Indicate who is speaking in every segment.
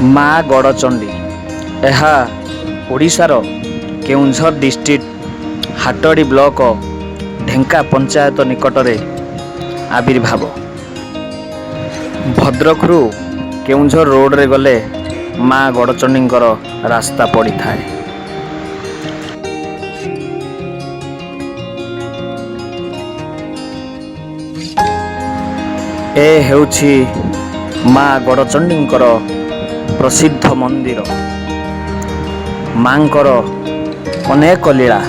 Speaker 1: ମା ଗଡ଼ଚଣ୍ଡୀ ଏହା ଓଡ଼ିଶାର କେଉଁଝର ଡିଷ୍ଟ୍ରିକ୍ଟ ହାଟଡ଼ି ବ୍ଲକ ଢେଙ୍କା ପଞ୍ଚାୟତ ନିକଟରେ ଆବିର୍ଭାବ। ଭଦ୍ରକରୁ କେଉଁଝର ରୋଡ଼ରେ ଗଲେ ମା ଗଡ଼ଚଣ୍ଡୀଙ୍କର ରାସ୍ତା ପଡ଼ିଥାଏ। ଏ ହେଉଛି ମା ଗଡ଼ଚଣ୍ଡୀଙ୍କର ପ୍ରସିଦ୍ଧ ମନ୍ଦିର। ମାଙ୍କର ଅନେକ ଲୀଳା।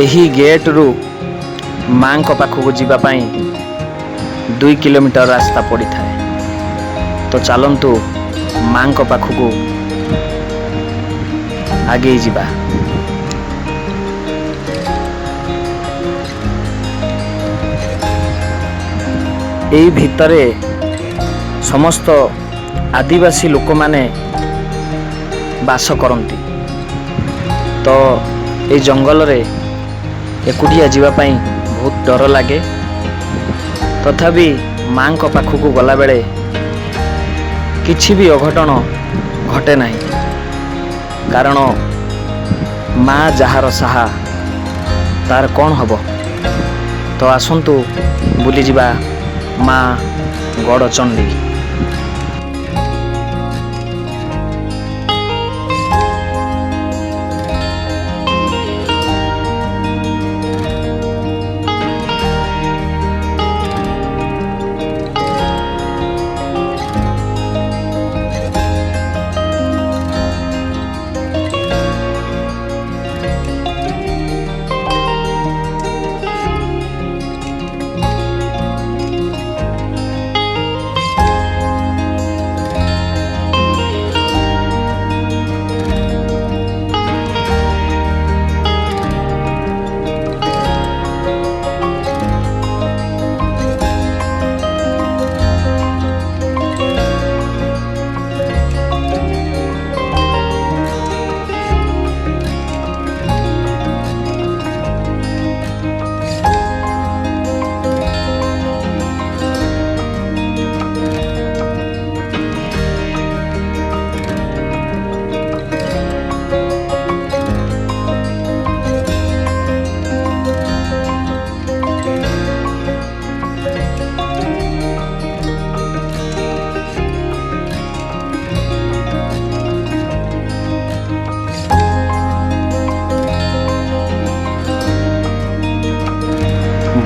Speaker 1: ଏହି ଗେଟରୁ ମାଙ୍କ ପାଖକୁ ଯିବା ପାଇଁ 2 କିଲୋମିଟର ରାସ୍ତା ପଡ଼ିଥାଏ। ତ ଚାଲନ୍ତୁ ମାଙ୍କ ପାଖକୁ ଆଗେଇ ଯିବା। ଏହି ଭିତରେ ସମସ୍ତ ଆଦିବାସୀ ଲୋକମାନେ ବାସ କରନ୍ତି। ତ ଏହି ଜଙ୍ଗଲରେ ଏକୁଟିଆ ଯିବା ପାଇଁ ବହୁତ ଡର ଲାଗେ। ତଥାପି ମାଙ୍କ ପାଖକୁ ଗଲାବେଳେ କିଛି ବି ଅଘଟଣ ଘଟେ ନାହିଁ, କାରଣ ମା ଯାହାର ସାହା ତାର କ'ଣ ହବ। ତ ଆସନ୍ତୁ ବୁଲିଯିବା ମା ଗଡ଼ଚଣ୍ଡୀ।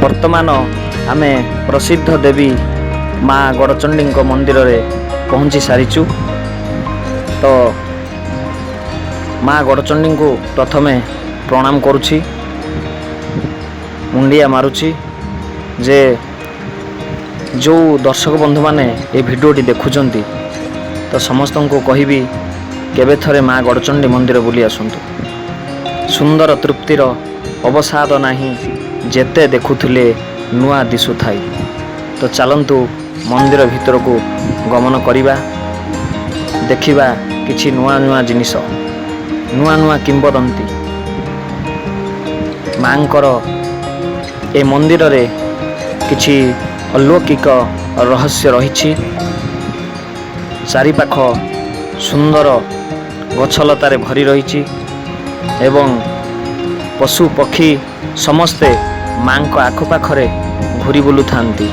Speaker 1: ବର୍ତ୍ତମାନ ଆମେ ପ୍ରସିଦ୍ଧ ଦେବୀ ମା ଗଡ଼ଚଣ୍ଡୀଙ୍କ ମନ୍ଦିରରେ ପହଞ୍ଚି ସାରିଛୁ। ତ ମା ଗଡ଼ଚଣ୍ଡୀଙ୍କୁ ପ୍ରଥମେ ପ୍ରଣାମ କରୁଛି, ମୁଣ୍ଡିଆ ମାରୁଛି ଯେ ଯେଉଁ ଦର୍ଶକ ବନ୍ଧୁମାନେ ଏ ଭିଡ଼ିଓଟି ଦେଖୁଛନ୍ତି, ତ ସମସ୍ତଙ୍କୁ କହିବି କେବେ ଥରେ ମା ଗଡ଼ଚଣ୍ଡୀ ମନ୍ଦିର ବୁଲି ଆସନ୍ତୁ। ସୁନ୍ଦର ତୃପ୍ତିର ଅବସାଦ ନାହିଁ, ଯେତେ ଦେଖୁଥିଲେ ନୂଆ ଦିଶୁଥାଇ। ତ ଚାଲନ୍ତୁ ମନ୍ଦିର ଭିତରକୁ ଗମନ କରିବା, ଦେଖିବା କିଛି ନୂଆ ନୂଆ ଜିନିଷ, ନୂଆ ନୂଆ କିମ୍ବଦନ୍ତୀ। ମାଙ୍କର ଏ ମନ୍ଦିରରେ କିଛି ଅଲୌକିକ ରହସ୍ୟ ରହିଛି। ଚାରିପାଖ ସୁନ୍ଦର ଗଛଲତାରେ ଭରି ରହିଛି ଏବଂ ପଶୁ ପକ୍ଷୀ ସମସ୍ତେ ମାଙ୍କ ଆଖପାଖରେ ଘୁରି ବୁଲୁଥାନ୍ତି।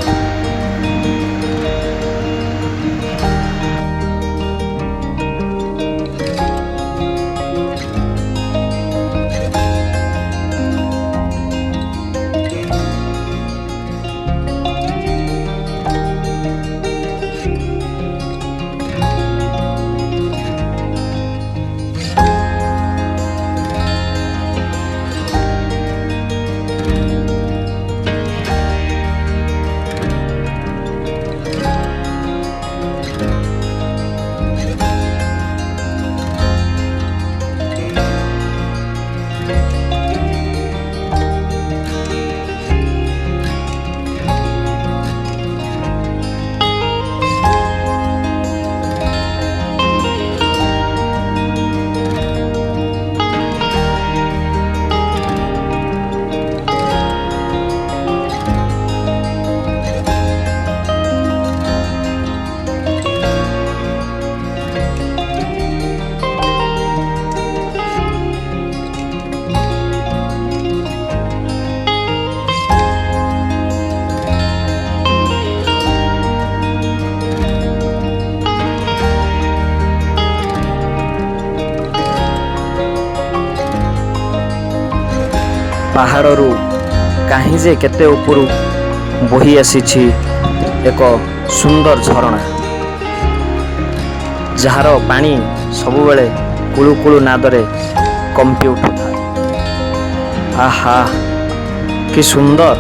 Speaker 1: ପାହାଡ଼ରୁ କାହିଁ ଯେ କେତେ ଉପରୁ ବୋହି ଆସିଛି ଏକ ସୁନ୍ଦର ଝରଣା, ଯାହାର ପାଣି ସବୁବେଳେ କୁଳୁ କୁଳୁ ନାଦରେ କମ୍ପି ଉଠୁଥାଏ। ଆହା, କି ସୁନ୍ଦର,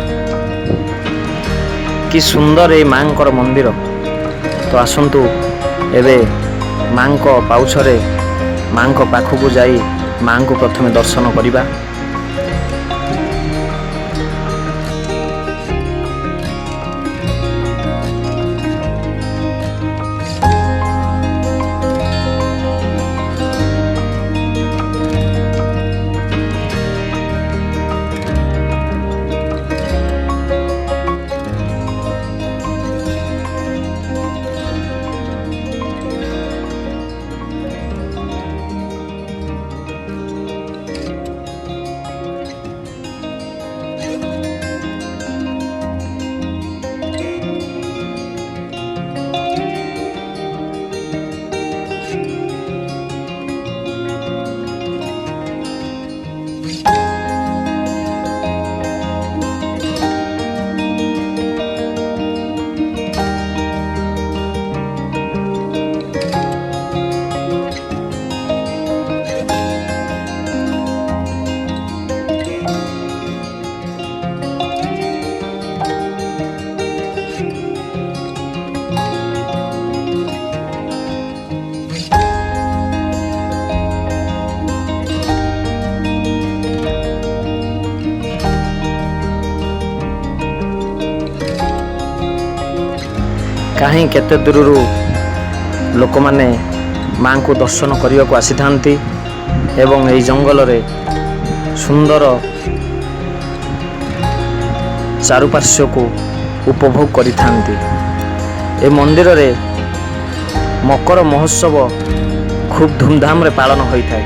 Speaker 1: କି ସୁନ୍ଦର ଏଇ ମାଙ୍କର ମନ୍ଦିର। ତ ଆସନ୍ତୁ ଏବେ ମାଙ୍କ ପାଉଛରେ ମାଙ୍କ ପାଖକୁ ଯାଇ ମାଙ୍କୁ ପ୍ରଥମେ ଦର୍ଶନ କରିବା। କାହିଁ କେତେ ଦୂରରୁ ଲୋକମାନେ ମାଙ୍କୁ ଦର୍ଶନ କରିବାକୁ ଆସିଥାନ୍ତି ଏବଂ ଏହି ଜଙ୍ଗଲରେ ସୁନ୍ଦର ଚାରୁପାର୍ଶ୍ୱକୁ ଉପଭୋଗ କରିଥାନ୍ତି। ଏ ମନ୍ଦିରରେ ମକର ମହୋତ୍ସବ ଖୁବ୍ ଧୁମଧାମରେ ପାଳନ ହୋଇଥାଏ।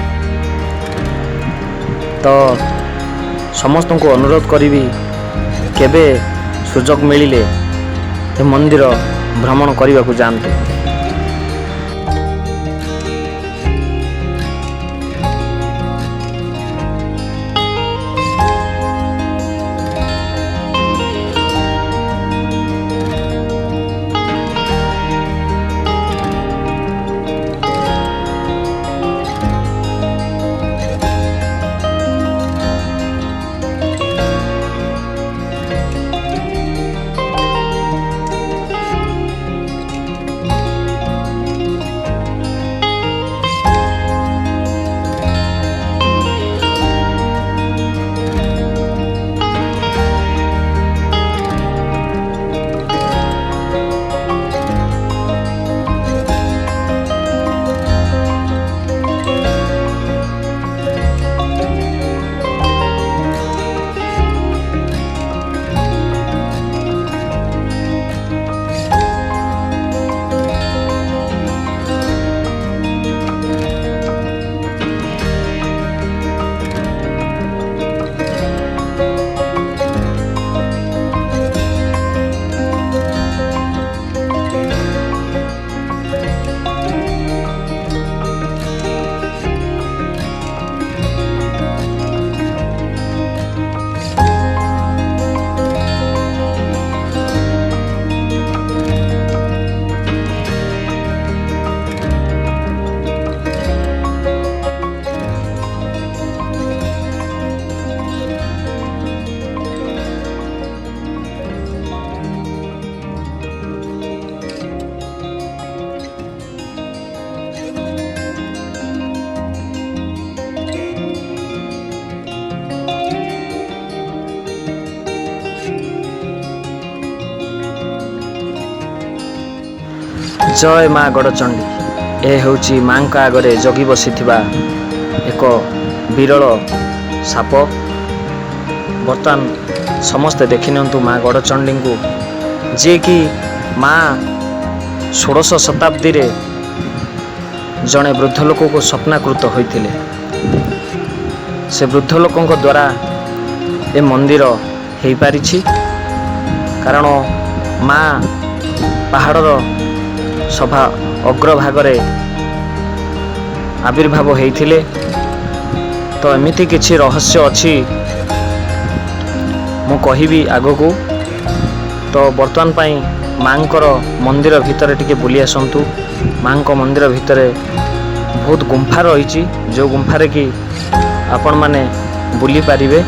Speaker 1: ତ ସମସ୍ତଙ୍କୁ ଅନୁରୋଧ କରିବି, କେବେ ସୁଯୋଗ ମିଳିଲେ ଏ ମନ୍ଦିର ଭ୍ରମଣ କରିବାକୁ ଯାଆନ୍ତୁ। जय माँ गड़चंडी। ए होची मांका आगरे जगी बसिथिबा एक विरल साप। बर्तमान समस्ते देखिनियंतु माँ गड़चंडी को, जे कि माँ 16 शताब्दी रे जड़े वृद्ध लोक को स्वप्नाकृत होइथिले। से वृद्ध लोकों द्वारा ए मंदिर हो पारिछि, कारण माँ पहाड़र सभा अग्रभागरे आविर्भाव होइथिले। तो एमिति किछि रहस्य अछि ମୁଁ କହିବି ଆଗକୁ। ତ ବର୍ତ୍ତମାନ ପାଇଁ ମାଙ୍କର ମନ୍ଦିର ଭିତରେ ଟିକେ ବୁଲି ଆସନ୍ତୁ। ମାଙ୍କ ମନ୍ଦିର ଭିତରେ ବହୁତ ଗୁମ୍ଫା ରହିଛି, ଯେଉଁ ଗୁମ୍ଫାରେ କି ଆପଣମାନେ ବୁଲି ପାରିବେ।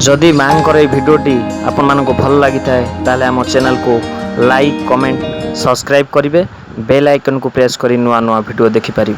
Speaker 1: जदि मांकर ये भिडियोटी आपण मानक भल लगी थाए ताले आम चैनल को लाइक कमेंट सब्सक्राइब करेंगे, बेल आइकन को प्रेस कर नुआ नुआ भिडियो देखिपारे।